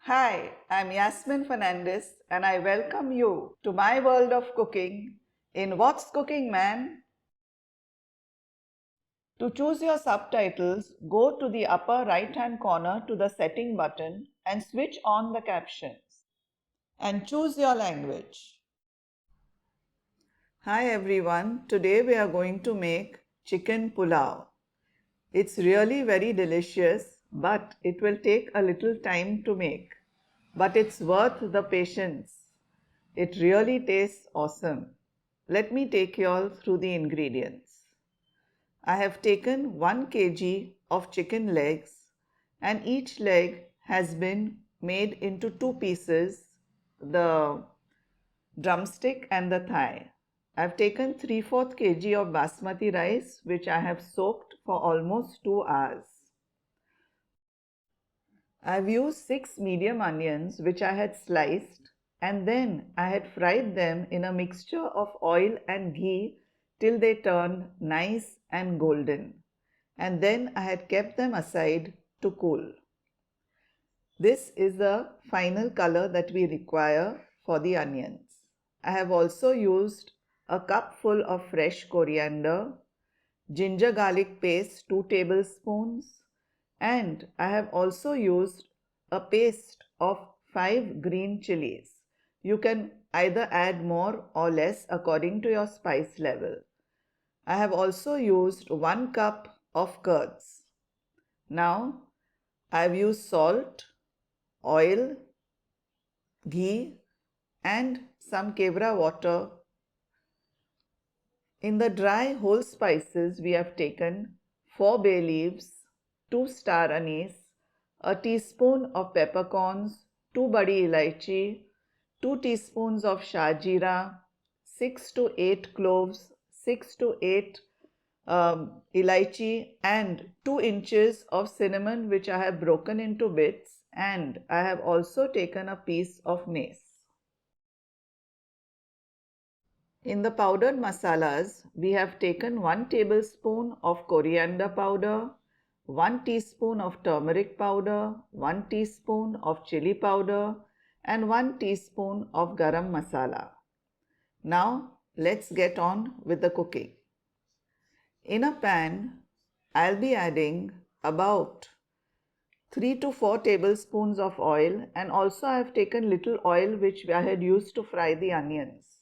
Hi, I'm Yasmin Fernandes and I welcome you to my world of cooking in What's Cooking Man? To choose your subtitles, go to the upper right hand corner to the setting button and switch on the captions and choose your language. Hi everyone, today we are going to make chicken pulao. It's really very delicious, but it will take a little time to make. But it's worth the patience. It really tastes awesome. Let me take you all through the ingredients. I have taken 1 kg of chicken legs and each leg has been made into 2 pieces, the drumstick and the thigh. I have taken 3/4 kg of basmati rice which I have soaked for almost 2 hours. I've used 6 medium onions which I had sliced and then I had fried them in a mixture of oil and ghee till they turned nice and golden, and then I had kept them aside to cool. This is the final color that we require for the onions. I have also used a cup full of fresh coriander, ginger garlic paste 2 tablespoons, and I have also used a paste of 5 green chillies. You can either add more or less according to your spice level. I have also used 1 cup of curds. Now I have used salt, oil, ghee and some Kewra water. In the dry whole spices we have taken 4 bay leaves, 2 star anise, a teaspoon of peppercorns, 2 badi ilaichi, 2 teaspoons of shah jeera, 6 to 8 cloves, 6 to 8 ilaichi and 2 inches of cinnamon which I have broken into bits, and I have also taken a piece of mace. In the powdered masalas, we have taken 1 tablespoon of coriander powder, 1 teaspoon of turmeric powder, 1 teaspoon of chili powder and 1 teaspoon of garam masala. Now let's get on with the cooking. In a pan, I'll be adding about 3 to 4 tablespoons of oil, and also I have taken little oil which I had used to fry the onions.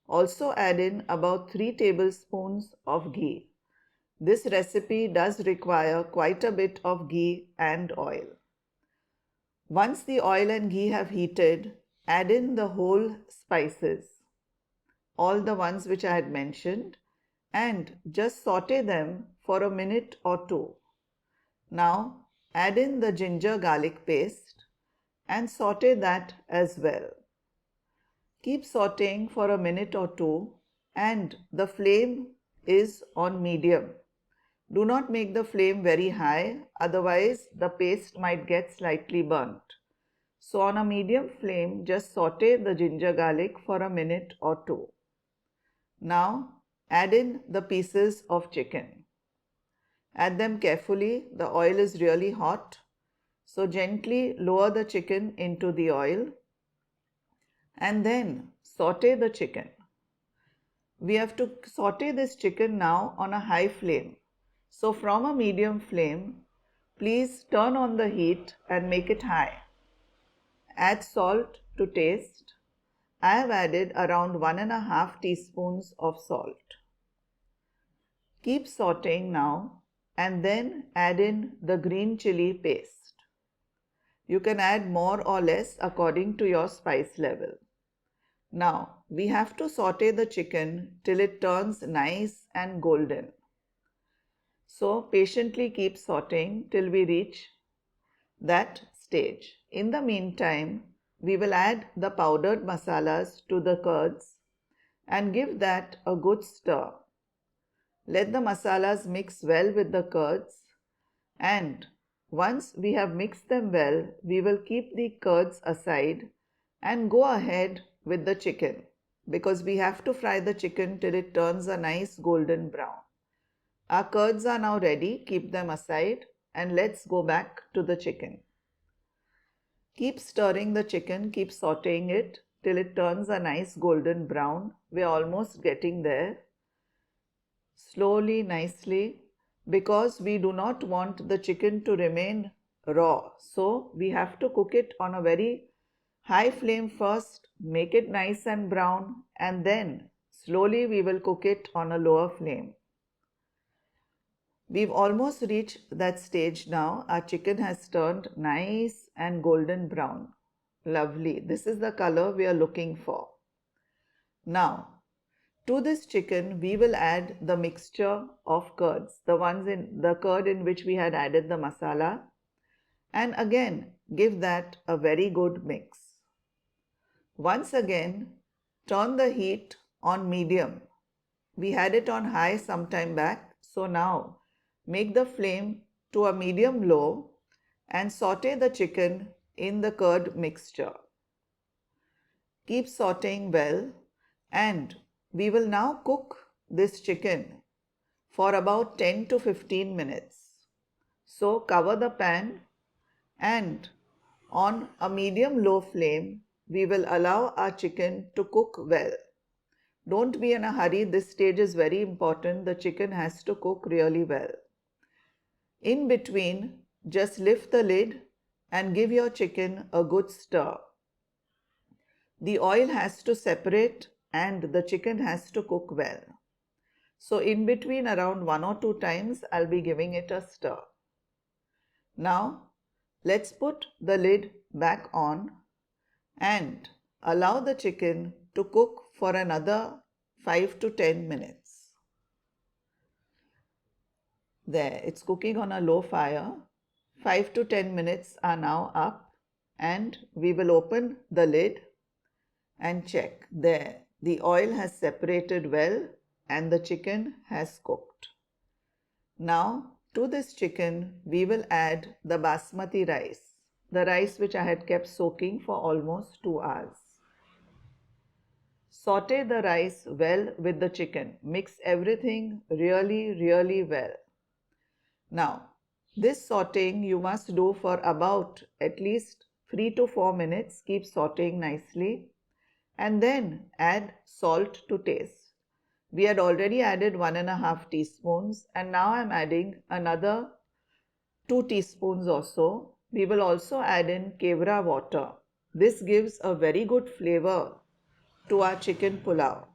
Also add in about 3 tablespoons of ghee. This recipe does require quite a bit of ghee and oil. Once the oil and ghee have heated, add in the whole spices, all the ones which I had mentioned, and just saute them for a minute or two. Now add in the ginger garlic paste and saute that as well. Keep sauteing for a minute or two and the flame is on medium. Do not make the flame very high, otherwise the paste might get slightly burnt. So on a medium flame, just saute the ginger garlic for a minute or two. Now add in the pieces of chicken. Add them carefully. The oil is really hot. So gently lower the chicken into the oil and then saute the chicken. We have to saute this chicken now on a high flame. So from a medium flame, please turn on the heat and make it high. Add salt to taste. I have added around 1.5 teaspoons of salt. Keep sauteing now and then add in the green chili paste. You can add more or less according to your spice level. Now we have to saute the chicken till it turns nice and golden. So patiently keep sauteing till we reach that stage. In the meantime, we will add the powdered masalas to the curds and give that a good stir. Let the masalas mix well with the curds, and once we have mixed them well, we will keep the curds aside and go ahead with the chicken, because we have to fry the chicken till it turns a nice golden brown. Our curds are now ready. Keep them aside and let's go back to the chicken. Keep stirring the chicken, keep sauteing it till it turns a nice golden brown. We're almost getting there. Slowly, nicely, because we do not want the chicken to remain raw. So we have to cook it on a very high flame first, make it nice and brown, and then slowly we will cook it on a lower flame. We've almost reached that stage now. Our chicken has turned nice and golden brown. Lovely. This is the color we are looking for. Now, to this chicken, we will add the mixture of curds, the curd in which we had added the masala, and again give that a very good mix. Once again, turn the heat on medium. We had it on high some time back, so now make the flame to a medium low and saute the chicken in the curd mixture. Keep sauteing well, and we will now cook this chicken for about 10 to 15 minutes. So cover the pan and on a medium low flame, we will allow our chicken to cook well. Don't be in a hurry. This stage is very important. The chicken has to cook really well. In between, just lift the lid and give your chicken a good stir. The oil has to separate and the chicken has to cook well. So in between, around 1 or 2 times, I'll be giving it a stir. Now, let's put the lid back on and allow the chicken to cook for another 5 to 10 minutes. There, it's cooking on a low fire. 5 to 10 minutes are now up, and we will open the lid and check. There, the oil has separated well and the chicken has cooked. Now, to this chicken, we will add the basmati rice, the rice which I had kept soaking for almost 2 hours. Saute the rice well with the chicken. Mix everything really well. Now, this sauteing you must do for about at least 3 to 4 minutes. Keep sauteing nicely and then add salt to taste. We had already added 1.5 teaspoons and now I am adding another 2 teaspoons or so. We will also add in Kewra water. This gives a very good flavor to our chicken pulao.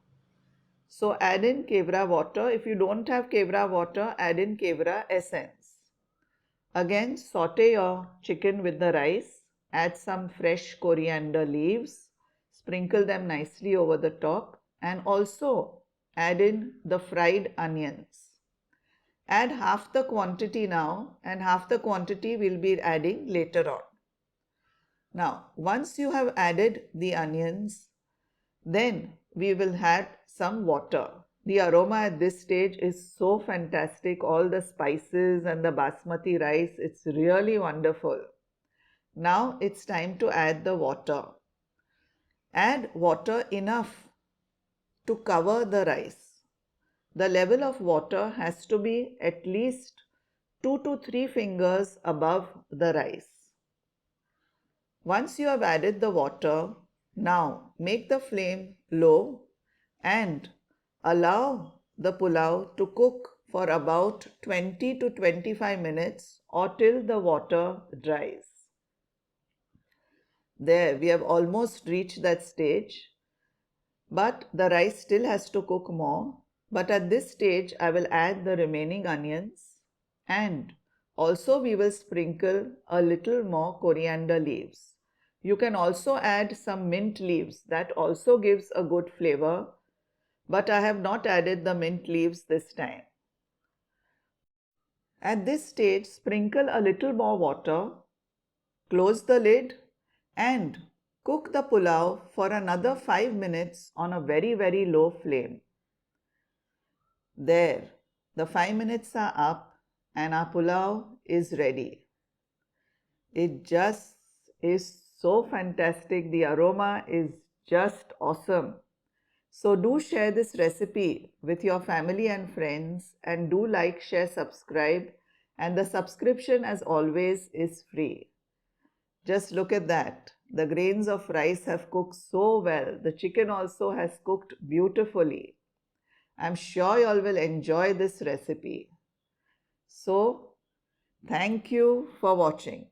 So add in Kewra water. If you don't have Kewra water, add in Kewra essence. Again, saute your chicken with the rice. Add some fresh coriander leaves. Sprinkle them nicely over the top and also add in the fried onions. Add half the quantity now and half the quantity we'll be adding later on. Now, once you have added the onions, then we will add some water. The aroma at this stage is so fantastic. All the spices and the basmati rice, it's really wonderful. Now it's time to add the water. Add water enough to cover the rice. The level of water has to be at least 2 to 3 fingers above the rice. Once you have added the water, now make the flame low and allow the pulao to cook for about 20 to 25 minutes or till the water dries. There, we have almost reached that stage, but the rice still has to cook more. But at this stage, I will add the remaining onions and also we will sprinkle a little more coriander leaves. You can also add some mint leaves. That also gives a good flavor, but I have not added the mint leaves this time. At this stage, sprinkle a little more water, close the lid and cook the pulao for another 5 minutes on a very low flame. There, the 5 minutes are up and our pulao is ready. It just is so fantastic. The aroma is just awesome. So do share this recipe with your family and friends and do like, share, subscribe, and the subscription as always is free. Just look at that. The grains of rice have cooked so well. The chicken also has cooked beautifully. I'm sure you all will enjoy this recipe. So, thank you for watching.